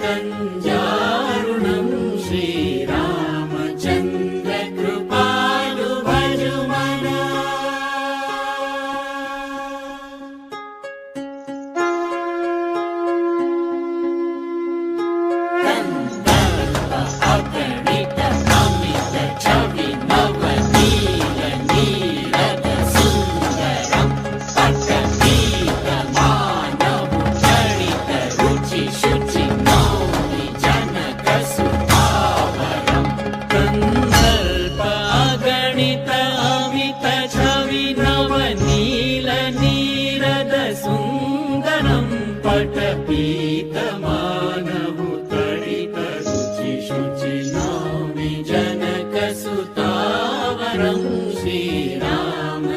कञ्जारुणं श्रीरामचन्द्र कृपालु भजुमना। कन्दर्प अगणित अमित छवि नवनील नीरद सुन्दरं पटगीत मानव चरित रुचि शुचि मौनि जनक सुधावरं। कन्दर्प अगणित अमित छवि नवनील नीरद सुन्दरं पटपीत मानव तडित रुचि शुचि नौमि जनक सुतावरं। श्रीरामचन्द्र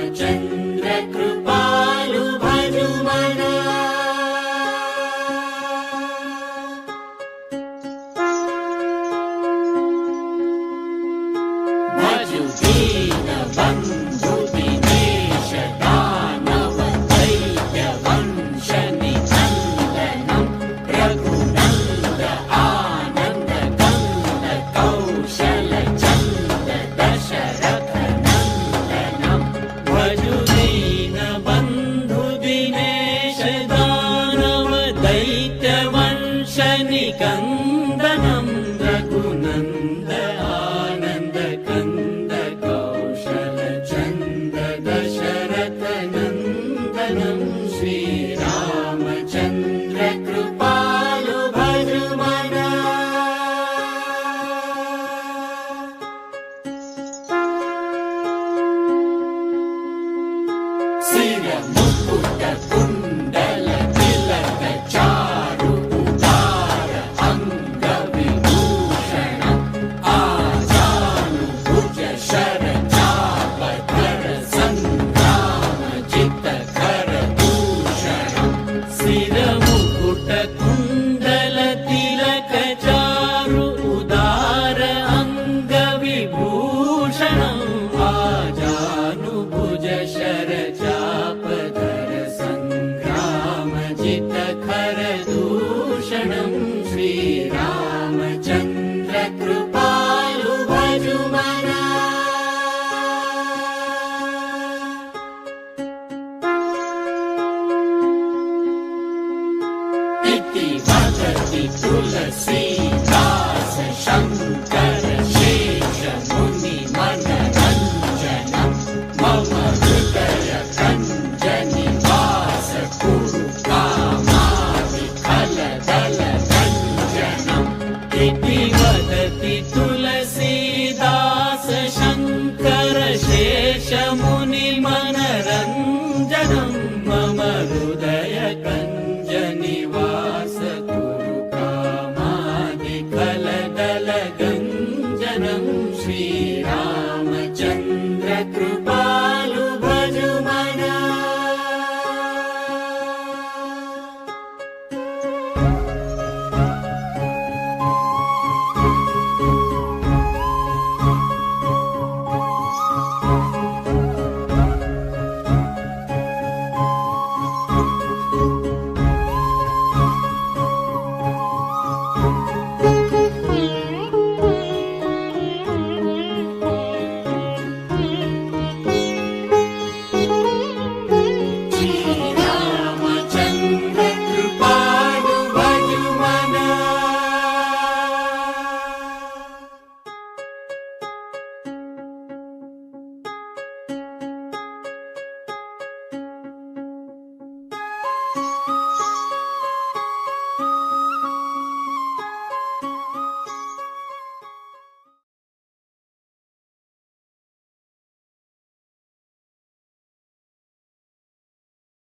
कृपालु भजुमना। भजु दीनबन्धु दिनेश दानव दैत्य वंश निनन्दनं। रघुनन्द आनन्द कन्द कौशल चन्द दशरथ नन्दनं। भजु दीनबन्धु दिनेश दानव दैत्य वंश निकन्दनं। रघुनन्द आनन्द कन्द कौशल चन्द दशरथ नन्दनं। श्रीरामचन्द्र कृपालु भजुमना। सिर मुकुट कुण्डल तिलक चारु उदार अंग विभूषणं। आजानुभुज शर चाप धर संग्राम जित कर दूषणं। सिर मुकुट कुण्डल तिलक चारु उदार अंग विभूषणं। आजानुभुज शर चाप धर संग्राम जित खर दूषणं। श्रीरामचन्द्र कृपालु भजुमना। इति वदति तुलसीदास शङ्कर शेष मुनि मनरञ्जनं। मम हृदय कञ्ज निवास कुरु कामादि खलदल रञ्जनम्। इति